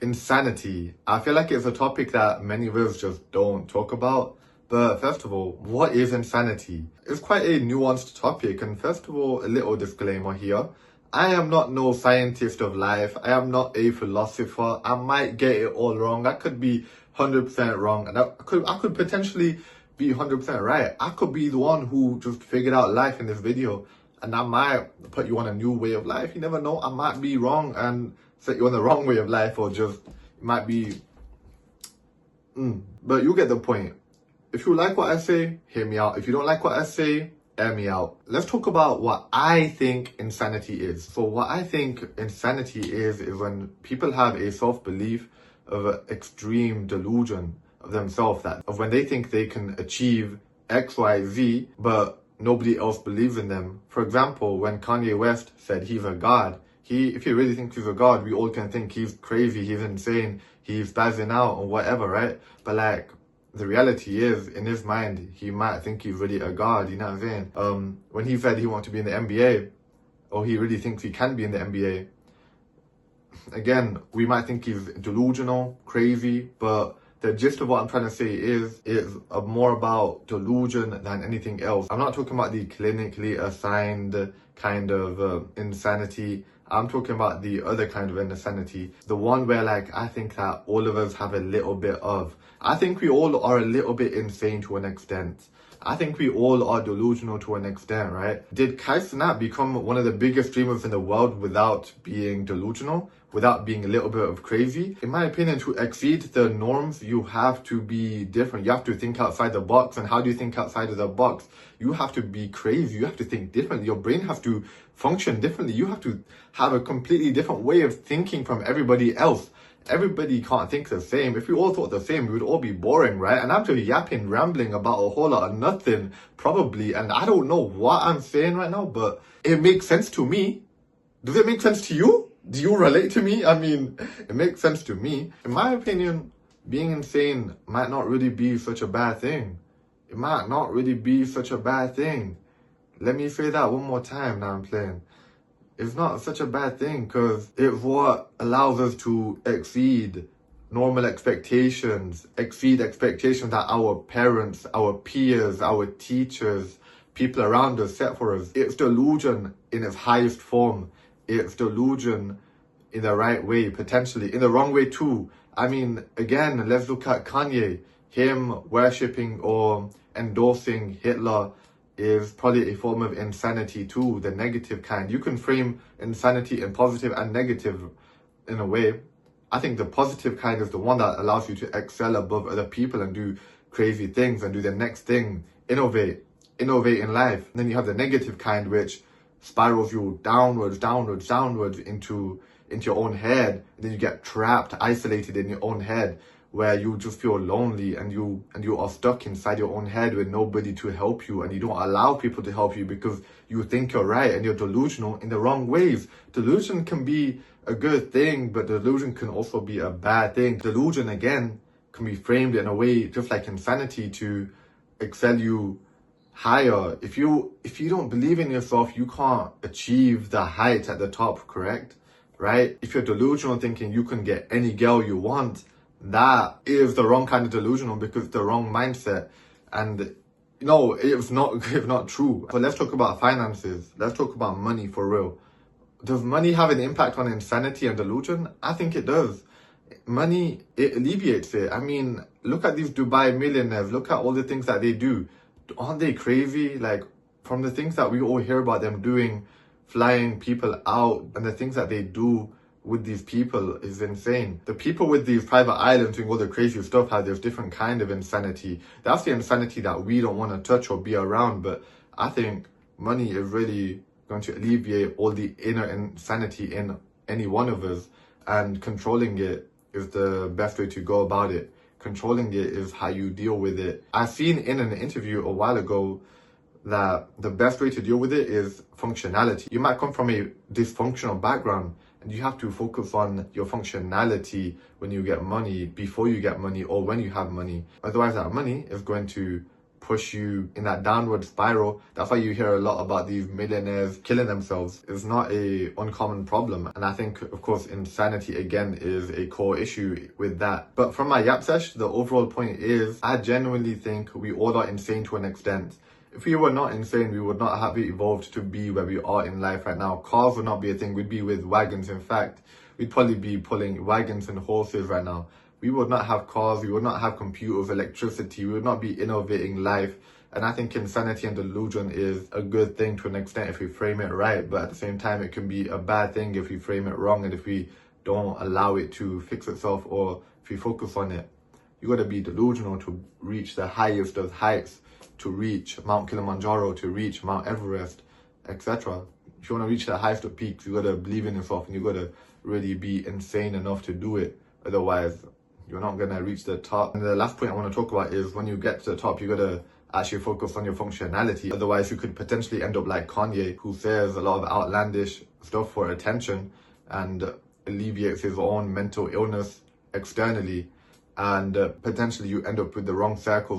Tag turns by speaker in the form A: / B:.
A: Insanity. I feel like it's a topic that many of us just don't talk about. But first of all, what is insanity? It's quite a nuanced topic, and first of all, a little disclaimer here. I am not no scientist of life. I am not a philosopher. I might get it all wrong. I could be 100% wrong, and I could potentially be 100% right. I could be the one who just figured out life in this video, and I might put you on a new way of life. You never know. I might be wrong and set you on the wrong way of life, or just it might be. But you get the point. If you like what I say, hear me out. If you don't like what I say, air me out. Let's talk about what I think insanity is. So what I think insanity is when people have a self-belief of an extreme delusion of themselves, that of when they think they can achieve X, Y, Z, but nobody else believes in them. For example, when Kanye West said he's a god, if he really thinks he's a god, we all can think he's crazy, he's insane, he's spazzing out or whatever, right? But like, the reality is, in his mind, he might think he's really a god, you know what I'm saying? When he said he wanted to be in the NBA, or he really thinks he can be in the NBA, again, we might think he's delusional, crazy, but the gist of what I'm trying to say is more about delusion than anything else. I'm not talking about the clinically assigned kind of insanity. I'm talking about the other kind of insanity. The one where, like, I think that all of us have a little bit of. I think we all are a little bit insane to an extent. I think we all are delusional to an extent, right? Did Kai Cenat become one of the biggest streamers in the world without being delusional? Without being a little bit of crazy? In my opinion, to exceed the norms, you have to be different. You have to think outside the box. And how do you think outside of the box? You have to be crazy. You have to think differently. Your brain has to function differently. You have to have a completely different way of thinking from everybody else. Everybody can't think the same. If we all thought the same, we would all be boring, right? And I'm just yapping, rambling about a whole lot of nothing, probably. And I don't know what I'm saying right now, but it makes sense to me. Does it make sense to you? Do you relate to me? I mean, it makes sense to me. In my opinion, being insane might not really be such a bad thing. It might not really be such a bad thing. Let me say that one more time. Now I'm playing. It's not such a bad thing, because it's what allows us to exceed normal expectations, exceed expectations that our parents, our peers, our teachers, people around us set for us. It's delusion in its highest form. It's delusion in the right way, potentially. In the wrong way too. I mean, again, let's look at Kanye. Him worshipping or endorsing Hitler is probably a form of insanity too, the negative kind. You can frame insanity in positive and negative in a way. I think the positive kind is the one that allows you to excel above other people and do crazy things and do the next thing, innovate in life. And then you have the negative kind, which spirals you downwards into your own head. And then you get trapped, isolated in your own head, where you just feel lonely and you are stuck inside your own head with nobody to help you, and you don't allow people to help you because you think you're right and you're delusional in the wrong ways. Delusion can be a good thing, but delusion can also be a bad thing. Delusion, again, can be framed in a way just like insanity to excel you higher. If you don't believe in yourself, you can't achieve the height at the top, correct? Right? If you're delusional thinking you can get any girl you want, that is the wrong kind of delusional, because it's the wrong mindset. And no, it's not true. So let's talk about finances. Let's talk about money for real. Does money have an impact on insanity and delusion? I think it does. Money, it alleviates it. I mean, look at these Dubai millionaires. Look at all the things that they do. Aren't they crazy? Like, from the things that we all hear about them doing, flying people out, and the things that they do with these people is insane. The people with these private islands doing all the crazy stuff have this different kind of insanity. That's the insanity that we don't want to touch or be around. But I think money is really going to alleviate all the inner insanity in any one of us, and controlling it is the best way to go about it. Controlling it is how you deal with it. I've seen in an interview a while ago that the best way to deal with it is functionality. You might come from a dysfunctional background, and you have to focus on your functionality when you get money, before you get money, or when you have money. Otherwise, that money is going to push you in that downward spiral. That's why you hear a lot about these millionaires killing themselves. It's not a uncommon problem. And I think, of course, insanity again is a core issue with that. But from my yap sesh, the overall point is, I genuinely think we all are insane to an extent. If we were not insane, we would not have evolved to be where we are in life right now. Cars would not be a thing. We'd be with wagons. In fact, we'd probably be pulling wagons and horses right now. We would not have cars. We would not have computers, electricity. We would not be innovating life. And I think insanity and delusion is a good thing to an extent if we frame it right. But at the same time, it can be a bad thing if we frame it wrong and if we don't allow it to fix itself or if we focus on it. You got to be delusional to reach the highest of heights, to reach Mount Kilimanjaro, to reach Mount Everest, etc. If you want to reach the highest of peaks, you got to believe in yourself and you got to really be insane enough to do it. Otherwise, you're not going to reach the top. And the last point I want to talk about is when you get to the top, you got to actually focus on your functionality. Otherwise, you could potentially end up like Kanye, who says a lot of outlandish stuff for attention and alleviates his own mental illness externally. And potentially you end up with the wrong circles